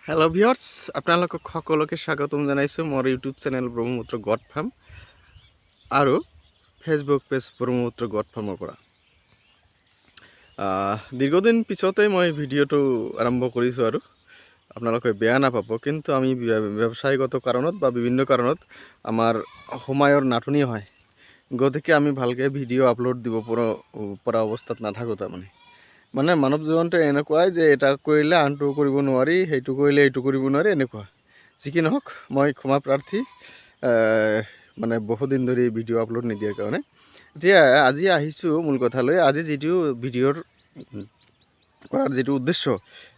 Hello viewers, আপোনালোকক সকলোকে স্বাগতম জনাইছোঁ মোৰ YouTube channel Brahmaputra god farm আৰু ফেচবুক পেজ ব্ৰহ্মপুত্ৰ গড ফাৰ্মৰ পৰা। দীৰ্ঘদিন পিছতে মই ভিডিঅ'টো আৰম্ভ কৰিছোঁ আৰু আপোনালোকে বেয়া নাপাব, কিন্তু আমি ব্যৱসায়গত কাৰণত বা বিভিন্ন কাৰণত আমাৰ সময়ৰ নাটনি হয়, গতিকে আমি ভালকৈ ভিডিঅ' আপলোড দিব পৰা অৱস্থাত নাথাকোঁ। মানে মানৱ জীৱনটো এনেকুৱাই যে এটা কৰিলে আনটো কৰিব নোৱাৰি, সেইটো কৰিলে এইটো কৰিব নোৱাৰি, এনেকুৱা যি কি নহওক মই ক্ষমা প্ৰাৰ্থী মানে বহুদিন ধৰি ভিডিঅ' আপলোড নিদিয়াৰ কাৰণে। এতিয়া আজি আহিছোঁ মূল কথালৈ। আজি যিটো ভিডিঅ'ৰ কৰাৰ যিটো উদ্দেশ্য,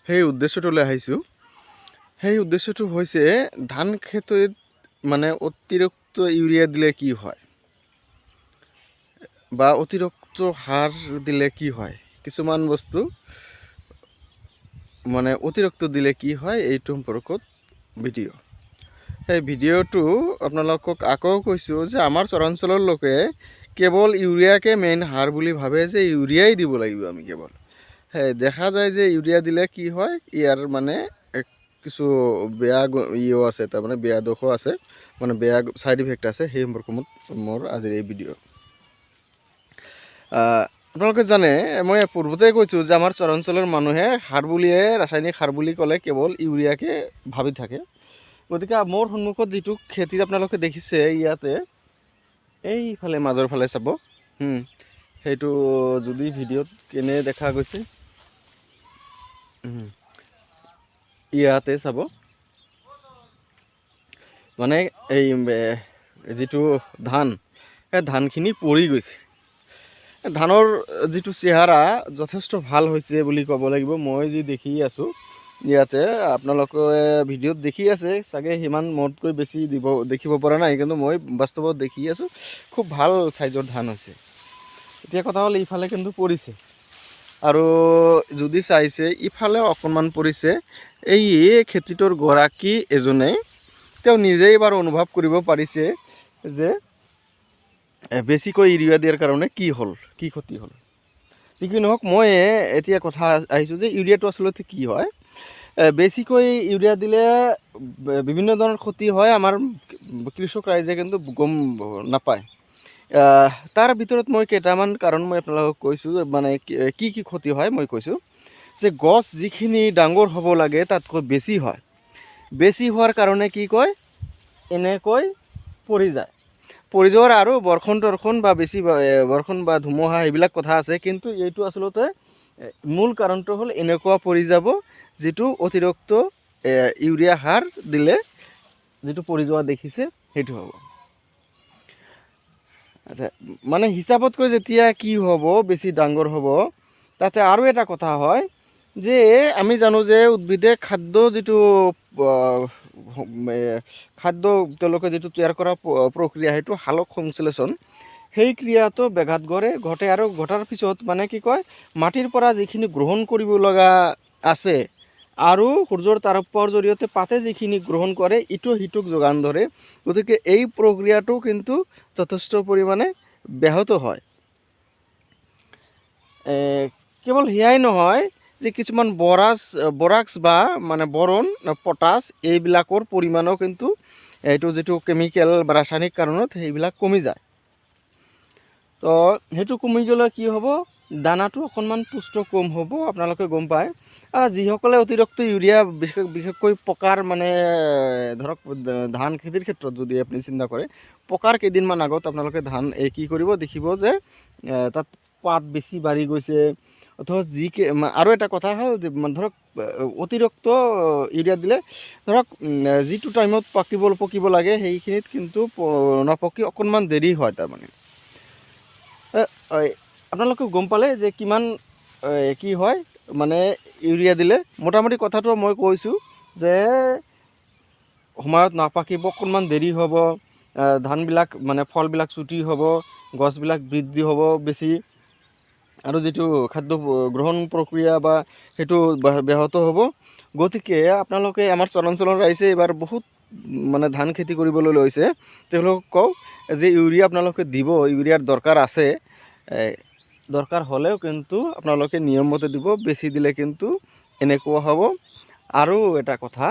সেই উদ্দেশ্যটোলৈ আহিছোঁ। সেই উদ্দেশ্যটো হৈছে ধান খেতিত মানে অতিৰিক্ত ইউৰিয়া দিলে কি হয় বা অতিৰিক্ত সাৰ দিলে কি হয়, কিছুমান বস্তু মানে অতিৰিক্ত দিলে কি হয় এইটো সম্পৰ্কত ভিডিঅ'। সেই ভিডিঅ'টো আপোনালোকক আকৌ কৈছোঁ যে আমাৰ চৰাঞ্চলৰ লোকে কেৱল ইউৰিয়াকে মেইন সাৰ বুলি ভাবে, যে ইউৰিয়াই দিব লাগিব আমি কেৱল। দেখা যায় যে ইউৰিয়া দিলে কি হয়, ইয়াৰ মানে কিছু বেয়া ইও আছে, তাৰমানে বেয়া দোষো আছে, মানে বেয়া ছাইড ইফেক্ট আছে। সেই সম্পৰ্কত মোৰ আজিৰ এই ভিডিঅ'। আপোনালোকে জানে, মই পূৰ্বতে কৈছোঁ যে আমাৰ চৰাঞ্চলৰ মানুহে সাৰ বুলিয়ে, ৰাসায়নিক সাৰ বুলি ক'লে কেৱল ইউৰিয়াকে ভাবি থাকে। গতিকে মোৰ সন্মুখত যিটো খেতি আপোনালোকে দেখিছে ইয়াতে, এইফালে মাজৰ ফালে চাব, সেইটো যদি ভিডিঅ'ত কেনে দেখা গৈছে, ইয়াতে চাব, মানে এই যিটো ধান, সেই ধানখিনি পৰি গৈছে। ধানৰ যিটো চেহাৰা যথেষ্ট ভাল হৈছে বুলি ক'ব লাগিব। মই যি দেখি আছোঁ ইয়াতে, আপোনালোকে ভিডিঅ'ত দেখি আছে চাগে, সিমান মোতকৈ বেছি দেখিব পৰা নাই, কিন্তু মই বাস্তৱত দেখি আছোঁ খুব ভাল চাইজৰ ধান হৈছে। এতিয়া কথা হ'ল ইফালে কিন্তু পৰিছে, আৰু যদি চাইছে ইফালে অকণমান পৰিছে। এই খেতিটোৰ গৰাকী এজনে তেওঁ নিজেই বাৰু অনুভৱ কৰিব পাৰিছে যে বেছিকৈ ইউৰিয়া দিয়াৰ কাৰণে কি হ'ল, কি ক্ষতি হ'ল। যি কি নহওক, মই এতিয়া কথা আহিছোঁ যে ইউৰিয়াটো আচলতে কি হয়। বেছিকৈ ইউৰিয়া দিলে বিভিন্ন ধৰণৰ ক্ষতি হয়, আমাৰ কৃষক ৰাইজে কিন্তু গম নাপায়। তাৰ ভিতৰত মই কেইটামান কাৰণ মই আপোনালোকক কৈছোঁ, মানে কি কি ক্ষতি হয় মই কৈছোঁ। যে গছ যিখিনি ডাঙৰ হ'ব লাগে তাতকৈ বেছি হয়, বেছি হোৱাৰ কাৰণে কি কয়, এনেকৈ পৰি যায়। পৰি যোৱাৰ আৰু বৰষুণ বা বেছি বৰষুণ বা ধুমুহা এইবিলাক কথা আছে, কিন্তু এইটো আচলতে মূল কাৰণটো হ'ল এনেকুৱা পৰি যাব, যিটো অতিৰিক্ত ইউৰিয়া সাৰ দিলে যিটো পৰি যোৱা দেখিছে সেইটো হ'ব। আচ্ছা, মানে হিচাপতকৈ যেতিয়া কি হ'ব, বেছি ডাঙৰ হ'ব, তাতে আৰু এটা কথা হয় যে আমি জানো যে উদ্ভিদে খাদ্য যিটো খাদ্য তেওঁলোকে যিটো তৈয়াৰ কৰা প্ৰক্ৰিয়া, সেইটো সালোক সংশ্লেষণ, সেই ক্ৰিয়াটো ব্যাঘাত ঘটে, আৰু ঘটাৰ পিছত মানে কি কয়, মাটিৰ পৰা যিখিনি গ্ৰহণ কৰিব লগা আছে আৰু সূৰ্যৰ তাপৰ জৰিয়তে পাতে যিখিনি গ্ৰহণ কৰে, ইটো সিটোক যোগান ধৰে। গতিকে এই প্ৰক্ৰিয়াটো কিন্তু যথেষ্ট পৰিমাণে ব্যাহত হয়। কেৱল সেয়াই নহয়, যে কিছুমান বৰাক্স বা মানে বৰণ, পটাছ, এইবিলাকৰ পৰিমাণো কিন্তু এইটো যিটো কেমিকেল বা ৰাসায়নিক কাৰণত সেইবিলাক কমি যায়। তো সেইটো কমি গ'লে কি হ'ব, দানাটো অকণমান পুষ্ট কম হ'ব, আপোনালোকে গম পায়। যিসকলে অতিৰিক্ত ইউৰিয়া বিশেষকৈ পকাৰ, মানে ধৰক ধান খেতিৰ ক্ষেত্ৰত যদি আপুনি চিন্তা কৰে, পকাৰ কেইদিনমান আগত আপোনালোকে ধান কি কৰিব, দেখিব যে তাত পাত বেছি বাঢ়ি গৈছে, অথবা আৰু এটা কথা হ'ল, ধৰক অতিৰিক্ত ইউৰিয়া দিলে ধৰক যিটো টাইমত পকিব লাগে সেইখিনিত কিন্তু নপকি অকণমান দেৰি হয়। তাৰমানে আপোনালোকে গম পালে যে কিমান কি হয়, মানে ইউৰিয়া দিলে। মোটামুটি কথাটো মই কৈছোঁ যে সময়ত নাপাকিব, অকণমান দেৰি হ'ব, ধানবিলাক মানে ফলবিলাক চুটি হ'ব, গছবিলাক বৃদ্ধি হ'ব বেছি, আৰু যিটো খাদ্য গ্ৰহণ প্ৰক্ৰিয়া বা সেইটো ব্যাহত হ'ব। গতিকে আপোনালোকে, আমাৰ চৰাঞ্চলৰ ৰাইজে এইবাৰ বহুত মানে ধান খেতি কৰিবলৈ লৈছে, তেওঁলোকক কওঁ যে ইউৰিয়া আপোনালোকে দিব, ইউৰিয়াৰ দৰকাৰ আছে, দৰকাৰ হ'লেও কিন্তু আপোনালোকে নিয়মমতে দিব। বেছি দিলে কিন্তু এনেকুৱা হ'ব, আৰু এটা কথা,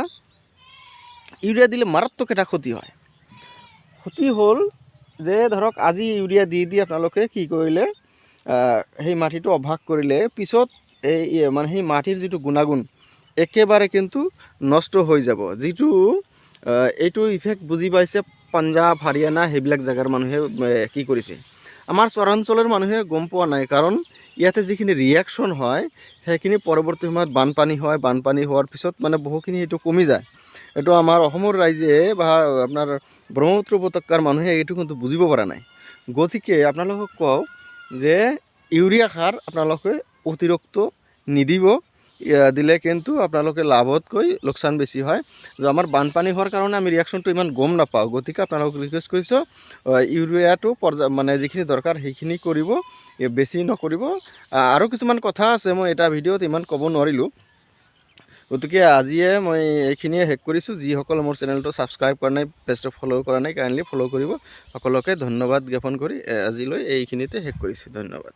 ইউৰিয়া দিলে মাৰাত্মক এটা ক্ষতি হয়। ক্ষতি হ'ল যে ধৰক আজি ইউৰিয়া দি আপোনালোকে কি কৰিলে, সেই মাটিটো অভ্যাস কৰিলে পিছত মানে সেই মাটিৰ যিটো গুণাগুণ একেবাৰে কিন্তু নষ্ট হৈ যাব। যিটো এইটো ইফেক্ট বুজি পাইছে পাঞ্জাৱ, হাৰিয়ানা সেইবিলাক জেগাৰ মানুহে কি কৰিছে। আমাৰ চৰাঞ্চলৰ মানুহে গম পোৱা নাই, কাৰণ ইয়াতে যিখিনি ৰিয়েকশ্যন হয় সেইখিনি পৰৱৰ্তী সময়ত বানপানী হয়। বানপানী হোৱাৰ পিছত মানে বহুখিনি এইটো কমি যায়। এইটো আমাৰ অসমৰ ৰাইজে বা আপোনাৰ ব্ৰহ্মপুত্ৰ উপত্যকাৰ মানুহে এইটো কিন্তু বুজিব পৰা নাই। গতিকে আপোনালোকক কওঁ যে ইউৰিয়া সাৰ আপোনালোকে অতিৰিক্ত নিদিব। দিলে কিন্তু আপোনালোকে লাভতকৈ লোকচান বেছি হয়। যে আমাৰ বানপানী হোৱাৰ কাৰণে আমি ৰিয়েকশ্যনটো ইমান গম নাপাওঁ। গতিকে আপোনালোকক ৰিকুৱেষ্ট কৰিছোঁ, ইউৰিয়াটো মানে যিখিনি দৰকাৰ সেইখিনি কৰিব, বেছি নকৰিব। আৰু কিছুমান কথা আছে, মই এটা ভিডিঅ'ত ইমান ক'ব নোৱাৰিলোঁ। গতিকে আজিয়ে মই এইখিনিয়ে শেষ কৰিছোঁ। যিসকলে মোৰ চেনেলটো ছাবস্ক্ৰাইব কৰা নাই, পেজটো ফ'ল' কৰা নাই, কাইণ্ডলি ফ'ল' কৰিব। সকলোকে ধন্যবাদ জ্ঞাপন কৰি আজিলৈ এইখিনিতে শেষ কৰিছোঁ। ধন্যবাদ।